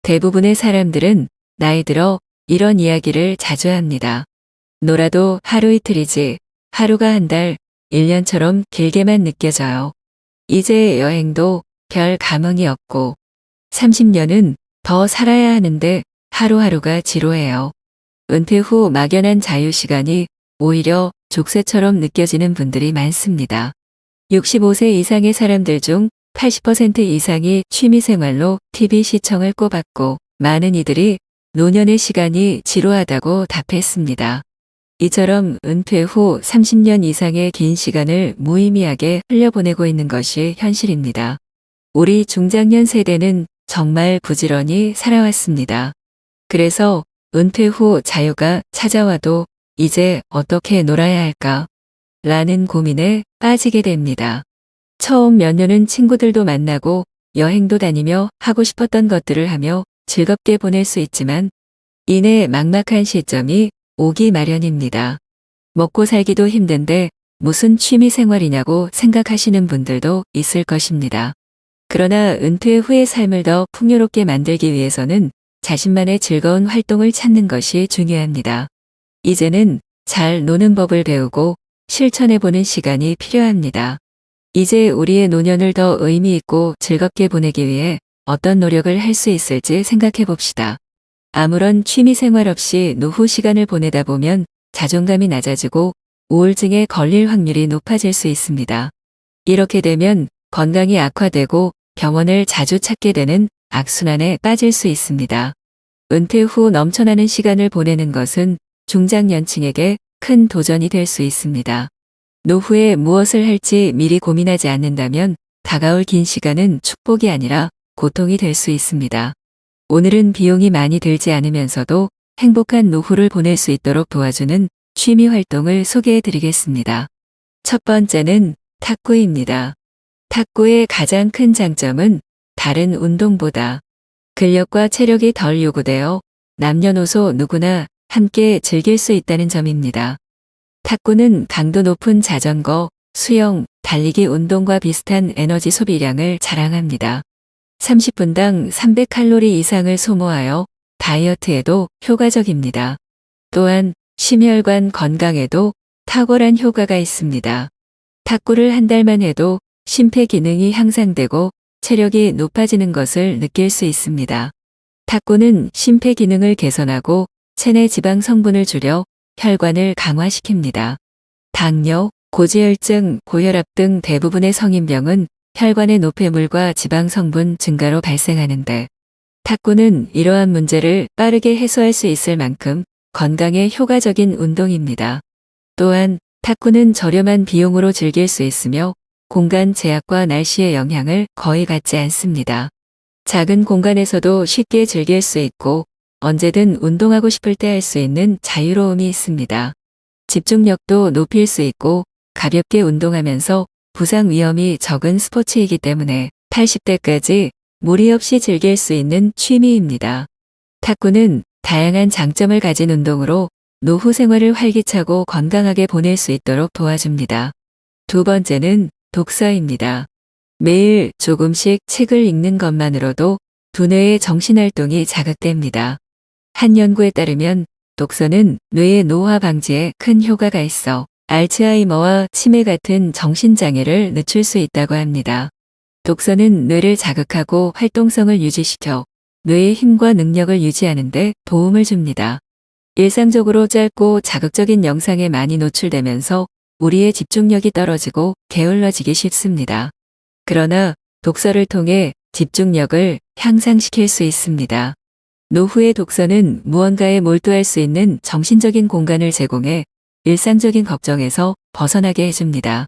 대부분의 사람들은 나이 들어 이런 이야기를 자주 합니다. 놀아도 하루 이틀이지 하루가 한 달, 1년처럼 길게만 느껴져요. 이제 여행도 별 감흥이 없고 30년은 더 살아야 하는데 하루하루가 지루해요. 은퇴 후 막연한 자유시간이 오히려 족쇄처럼 느껴지는 분들이 많습니다. 65세 이상의 사람들 중 80% 이상이 취미생활로 TV 시청을 꼽았고 많은 이들이 노년의 시간이 지루하다고 답했습니다. 이처럼 은퇴 후 30년 이상의 긴 시간을 무의미하게 흘려보내고 있는 것이 현실입니다. 우리 중장년 세대는 정말 부지런히 살아왔습니다. 그래서 은퇴 후 자유가 찾아와도 이제 어떻게 놀아야 할까? 라는 고민에 빠지게 됩니다. 처음 몇 년은 친구들도 만나고 여행도 다니며 하고 싶었던 것들을 하며 즐겁게 보낼 수 있지만 이내 막막한 시점이 오기 마련입니다. 먹고 살기도 힘든데 무슨 취미 생활이냐고 생각하시는 분들도 있을 것입니다. 그러나 은퇴 후의 삶을 더 풍요롭게 만들기 위해서는 자신만의 즐거운 활동을 찾는 것이 중요합니다. 이제는 잘 노는 법을 배우고 실천해보는 시간이 필요합니다. 이제 우리의 노년을 더 의미 있고 즐겁게 보내기 위해 어떤 노력을 할 수 있을지 생각해 봅시다. 아무런 취미 생활 없이 노후 시간을 보내다 보면 자존감이 낮아지고 우울증에 걸릴 확률이 높아질 수 있습니다. 이렇게 되면 건강이 악화되고 병원을 자주 찾게 되는 악순환에 빠질 수 있습니다. 은퇴 후 넘쳐나는 시간을 보내는 것은 중장년층에게 큰 도전이 될 수 있습니다. 노후에 무엇을 할지 미리 고민하지 않는다면 다가올 긴 시간은 축복이 아니라 고통이 될 수 있습니다. 오늘은 비용이 많이 들지 않으면서도 행복한 노후를 보낼 수 있도록 도와주는 취미 활동을 소개해 드리겠습니다. 첫 번째는 탁구입니다. 탁구의 가장 큰 장점은 다른 운동보다 근력과 체력이 덜 요구되어 남녀노소 누구나 함께 즐길 수 있다는 점입니다. 탁구는 강도 높은 자전거, 수영, 달리기 운동과 비슷한 에너지 소비량을 자랑합니다. 30분당 300칼로리 이상을 소모하여 다이어트에도 효과적입니다. 또한 심혈관 건강에도 탁월한 효과가 있습니다. 탁구를 한 달만 해도 심폐 기능이 향상되고 체력이 높아지는 것을 느낄 수 있습니다. 탁구는 심폐 기능을 개선하고 체내 지방 성분을 줄여 혈관을 강화시킵니다. 당뇨, 고지혈증, 고혈압 등 대부분의 성인병은 혈관의 노폐물과 지방 성분 증가로 발생하는데 탁구는 이러한 문제를 빠르게 해소할 수 있을 만큼 건강에 효과적인 운동입니다. 또한 탁구는 저렴한 비용으로 즐길 수 있으며 공간 제약과 날씨의 영향을 거의 받지 않습니다. 작은 공간에서도 쉽게 즐길 수 있고 언제든 운동하고 싶을 때 할 수 있는 자유로움이 있습니다. 집중력도 높일 수 있고 가볍게 운동하면서 부상 위험이 적은 스포츠이기 때문에 80대까지 무리 없이 즐길 수 있는 취미입니다. 탁구는 다양한 장점을 가진 운동으로 노후 생활을 활기차고 건강하게 보낼 수 있도록 도와줍니다. 두 번째는 독서입니다. 매일 조금씩 책을 읽는 것만으로도 두뇌의 정신활동이 자극됩니다. 한 연구에 따르면 독서는 뇌의 노화 방지에 큰 효과가 있어 알츠하이머와 치매 같은 정신장애를 늦출 수 있다고 합니다. 독서는 뇌를 자극하고 활동성을 유지시켜 뇌의 힘과 능력을 유지하는 데 도움을 줍니다. 일상적으로 짧고 자극적인 영상에 많이 노출되면서 우리의 집중력이 떨어지고 게을러지기 쉽습니다. 그러나 독서를 통해 집중력을 향상시킬 수 있습니다. 노후의 독서는 무언가에 몰두할 수 있는 정신적인 공간을 제공해 일상적인 걱정에서 벗어나게 해줍니다.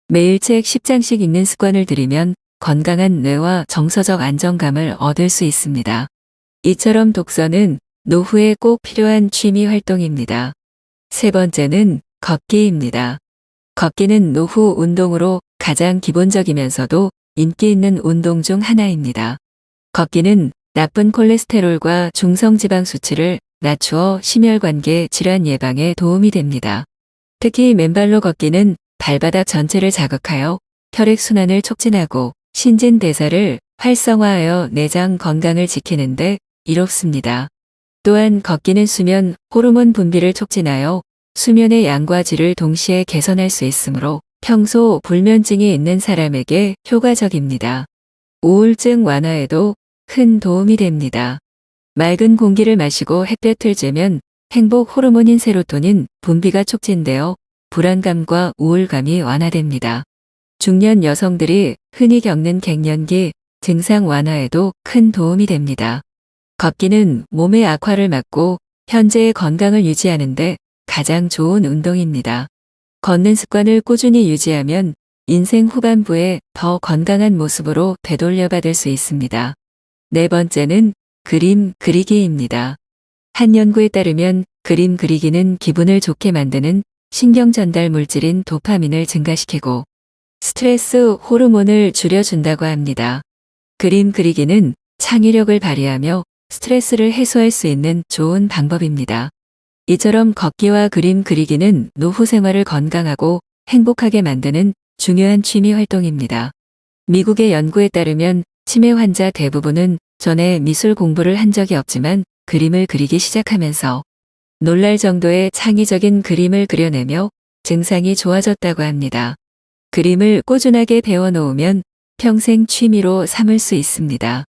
매일 책 10장씩 읽는 습관을 들이면 건강한 뇌와 정서적 안정감을 얻을 수 있습니다. 이처럼 독서는 노후에 꼭 필요한 취미 활동입니다. 세 번째는 걷기입니다. 걷기는 노후 운동으로 가장 기본적이면서도 인기 있는 운동 중 하나입니다. 걷기는 나쁜 콜레스테롤과 중성지방 수치를 낮추어 심혈관계 질환 예방에 도움이 됩니다. 특히 맨발로 걷기는 발바닥 전체를 자극하여 혈액순환을 촉진하고 신진대사를 활성화하여 내장 건강을 지키는데 이롭습니다. 또한 걷기는 수면 호르몬 분비를 촉진하여 수면의 양과 질을 동시에 개선할 수 있으므로 평소 불면증이 있는 사람에게 효과적입니다. 우울증 완화에도 큰 도움이 됩니다. 맑은 공기를 마시고 햇볕을 쬐면 행복 호르몬인 세로토닌 분비가 촉진되어 불안감과 우울감이 완화됩니다. 중년 여성들이 흔히 겪는 갱년기 증상 완화에도 큰 도움이 됩니다. 걷기는 몸의 악화를 막고 현재의 건강을 유지하는데 가장 좋은 운동입니다. 걷는 습관을 꾸준히 유지하면 인생 후반부에 더 건강한 모습으로 되돌려받을 수 있습니다. 네 번째는 그림 그리기입니다. 한 연구에 따르면 그림 그리기는 기분을 좋게 만드는 신경 전달 물질인 도파민을 증가시키고 스트레스 호르몬을 줄여준다고 합니다. 그림 그리기는 창의력을 발휘하며 스트레스를 해소할 수 있는 좋은 방법입니다. 이처럼 걷기와 그림 그리기는 노후 생활을 건강하고 행복하게 만드는 중요한 취미 활동입니다. 미국의 연구에 따르면 치매 환자 대부분은 전에 미술 공부를 한 적이 없지만 그림을 그리기 시작하면서 놀랄 정도의 창의적인 그림을 그려내며 증상이 좋아졌다고 합니다. 그림을 꾸준하게 배워놓으면 평생 취미로 삼을 수 있습니다.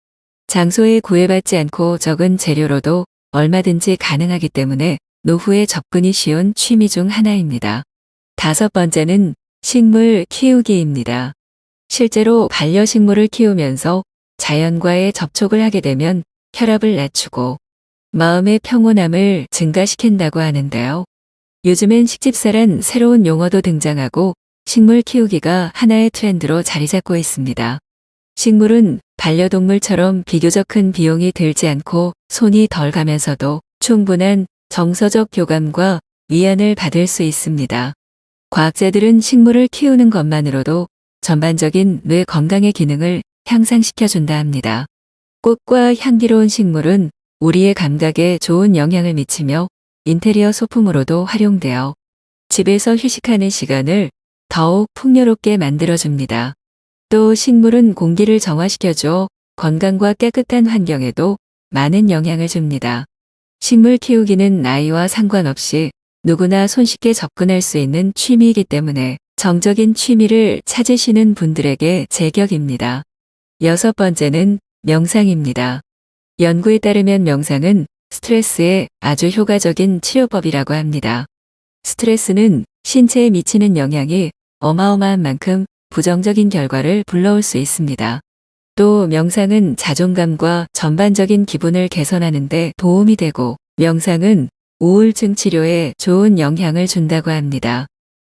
장소에 구애받지 않고 적은 재료로도 얼마든지 가능하기 때문에 노후에 접근이 쉬운 취미 중 하나입니다. 다섯 번째는 식물 키우기입니다. 실제로 반려식물을 키우면서 자연과의 접촉을 하게 되면 혈압을 낮추고 마음의 평온함을 증가시킨다고 하는데요. 요즘엔 식집사란 새로운 용어도 등장하고 식물 키우기가 하나의 트렌드로 자리 잡고 있습니다. 식물은 반려동물처럼 비교적 큰 비용이 들지 않고 손이 덜 가면서도 충분한 정서적 교감과 위안을 받을 수 있습니다. 과학자들은 식물을 키우는 것만으로도 전반적인 뇌 건강의 기능을 향상시켜준다 합니다. 꽃과 향기로운 식물은 우리의 감각에 좋은 영향을 미치며 인테리어 소품으로도 활용되어 집에서 휴식하는 시간을 더욱 풍요롭게 만들어줍니다. 또 식물은 공기를 정화시켜줘 건강과 깨끗한 환경에도 많은 영향을 줍니다. 식물 키우기는 나이와 상관없이 누구나 손쉽게 접근할 수 있는 취미이기 때문에 정적인 취미를 찾으시는 분들에게 제격입니다. 여섯 번째는 명상입니다. 연구에 따르면 명상은 스트레스에 아주 효과적인 치료법이라고 합니다. 스트레스는 신체에 미치는 영향이 어마어마한 만큼 부정적인 결과를 불러올 수 있습니다. 또 명상은 자존감과 전반적인 기분을 개선하는 데 도움이 되고 명상은 우울증 치료에 좋은 영향을 준다고 합니다.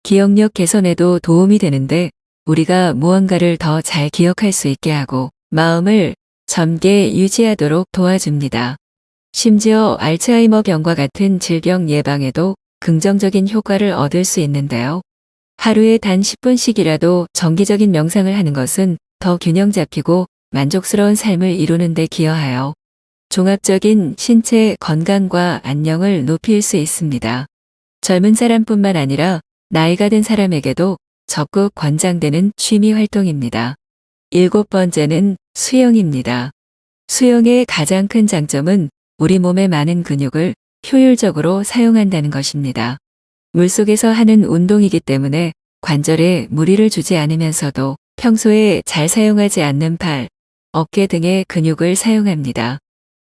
기억력 개선에도 도움이 되는데 우리가 무언가를 더 잘 기억할 수 있게 하고 마음을 젊게 유지하도록 도와줍니다. 심지어 알츠하이머 병과 같은 질병 예방에도 긍정적인 효과를 얻을 수 있는데요. 하루에 단 10분씩이라도 정기적인 명상을 하는 것은 더 균형 잡히고 만족스러운 삶을 이루는 데 기여하여 종합적인 신체 건강과 안녕을 높일 수 있습니다. 젊은 사람뿐만 아니라 나이가 든 사람에게도 적극 권장되는 취미 활동입니다. 일곱 번째는 수영입니다. 수영의 가장 큰 장점은 우리 몸의 많은 근육을 효율적으로 사용한다는 것입니다. 물속에서 하는 운동이기 때문에 관절에 무리를 주지 않으면서도 평소에 잘 사용하지 않는 팔, 어깨 등의 근육을 사용합니다.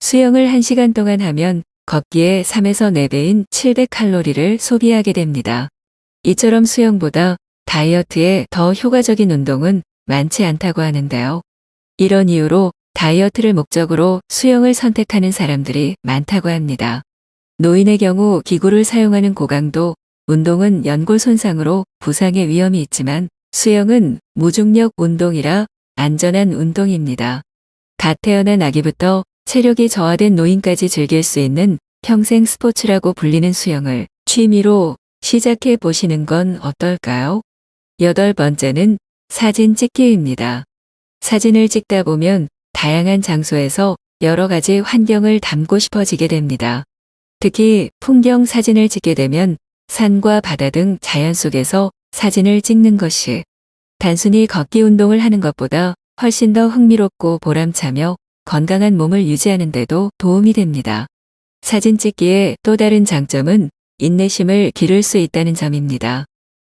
수영을 1시간 동안 하면 걷기의 3에서 4배인 700칼로리를 소비하게 됩니다. 이처럼 수영보다 다이어트에 더 효과적인 운동은 많지 않다고 하는데요. 이런 이유로 다이어트를 목적으로 수영을 선택하는 사람들이 많다고 합니다. 노인의 경우 기구를 사용하는 고강도 운동은 연골 손상으로 부상의 위험이 있지만 수영은 무중력 운동이라 안전한 운동입니다. 갓 태어난 아기부터 체력이 저하된 노인까지 즐길 수 있는 평생 스포츠라고 불리는 수영을 취미로 시작해 보시는 건 어떨까요? 여덟 번째는 사진 찍기입니다. 사진을 찍다 보면 다양한 장소에서 여러 가지 환경을 담고 싶어지게 됩니다. 특히 풍경 사진을 찍게 되면 산과 바다 등 자연 속에서 사진을 찍는 것이 단순히 걷기 운동을 하는 것보다 훨씬 더 흥미롭고 보람차며 건강한 몸을 유지하는 데도 도움이 됩니다. 사진 찍기의 또 다른 장점은 인내심을 기를 수 있다는 점입니다.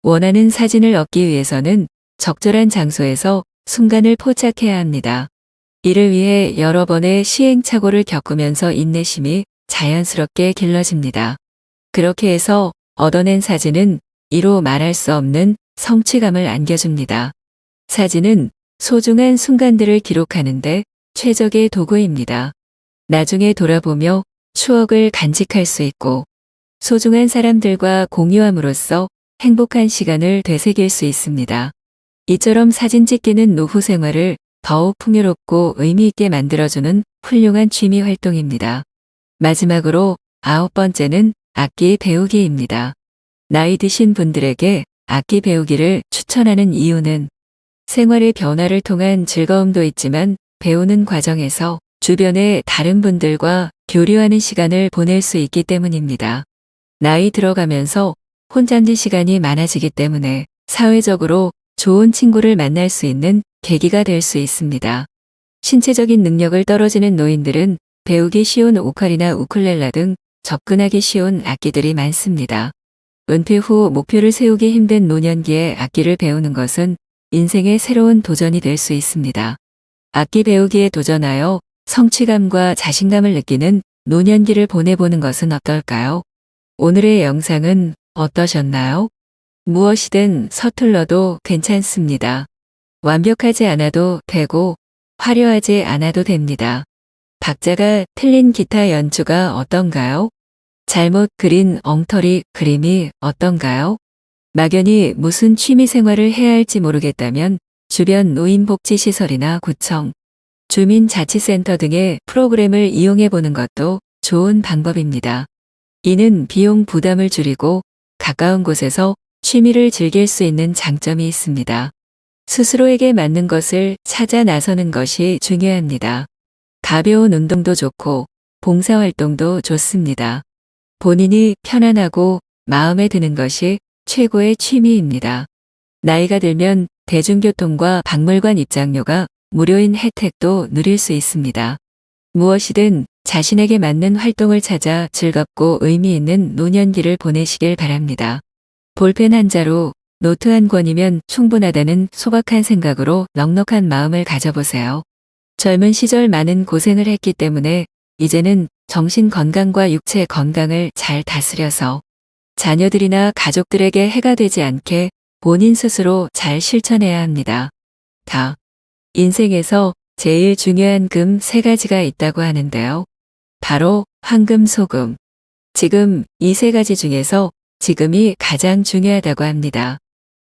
원하는 사진을 얻기 위해서는 적절한 장소에서 순간을 포착해야 합니다. 이를 위해 여러 번의 시행착오를 겪으면서 인내심이 자연스럽게 길러집니다. 그렇게 해서 얻어낸 사진은 이로 말할 수 없는 성취감을 안겨줍니다. 사진은 소중한 순간들을 기록하는데 최적의 도구입니다. 나중에 돌아보며 추억을 간직할 수 있고 소중한 사람들과 공유함으로써 행복한 시간을 되새길 수 있습니다. 이처럼 사진 찍기는 노후 생활을 더욱 풍요롭고 의미 있게 만들어주는 훌륭한 취미 활동입니다. 마지막으로 9번째는 악기 배우기입니다. 나이 드신 분들에게 악기 배우기를 추천하는 이유는 생활의 변화를 통한 즐거움도 있지만 배우는 과정에서 주변의 다른 분들과 교류하는 시간을 보낼 수 있기 때문입니다. 나이 들어가면서 혼잡는 시간이 많아지기 때문에 사회적으로 좋은 친구를 만날 수 있는 계기가 될 수 있습니다. 신체적인 능력을 떨어지는 노인들은 배우기 쉬운 오카리나 우쿨렐라 등 접근하기 쉬운 악기들이 많습니다. 은퇴 후 목표를 세우기 힘든 노년기에 악기를 배우는 것은 인생의 새로운 도전이 될 수 있습니다. 악기 배우기에 도전하여 성취감과 자신감을 느끼는 노년기를 보내보는 것은 어떨까요? 오늘의 영상은 어떠셨나요? 무엇이든 서툴러도 괜찮습니다. 완벽하지 않아도 되고 화려하지 않아도 됩니다. 박자가 틀린 기타 연주가 어떤가요? 잘못 그린 엉터리 그림이 어떤가요? 막연히 무슨 취미 생활을 해야 할지 모르겠다면 주변 노인복지시설이나 구청, 주민자치센터 등의 프로그램을 이용해 보는 것도 좋은 방법입니다. 이는 비용 부담을 줄이고 가까운 곳에서 취미를 즐길 수 있는 장점이 있습니다. 스스로에게 맞는 것을 찾아 나서는 것이 중요합니다. 가벼운 운동도 좋고 봉사활동도 좋습니다. 본인이 편안하고 마음에 드는 것이 최고의 취미입니다. 나이가 들면 대중교통과 박물관 입장료가 무료인 혜택도 누릴 수 있습니다. 무엇이든 자신에게 맞는 활동을 찾아 즐겁고 의미 있는 노년기를 보내시길 바랍니다. 볼펜 한 자루, 노트 한 권이면 충분하다는 소박한 생각으로 넉넉한 마음을 가져보세요. 젊은 시절 많은 고생을 했기 때문에 이제는 정신 건강과 육체 건강을 잘 다스려서 자녀들이나 가족들에게 해가 되지 않게 본인 스스로 잘 실천해야 합니다. 인생에서 제일 중요한 금 3가지가 있다고 하는데요. 바로 황금, 소금. 지금 이 3가지 중에서 지금이 가장 중요하다고 합니다.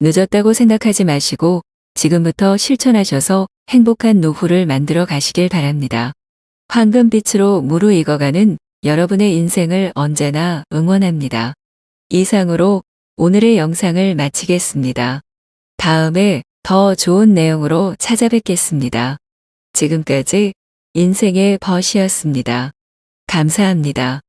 늦었다고 생각하지 마시고 지금부터 실천하셔서 행복한 노후를 만들어 가시길 바랍니다. 황금빛으로 무르익어가는 여러분의 인생을 언제나 응원합니다. 이상으로 오늘의 영상을 마치겠습니다. 다음에 더 좋은 내용으로 찾아뵙겠습니다. 지금까지 인생의 벗이었습니다. 감사합니다.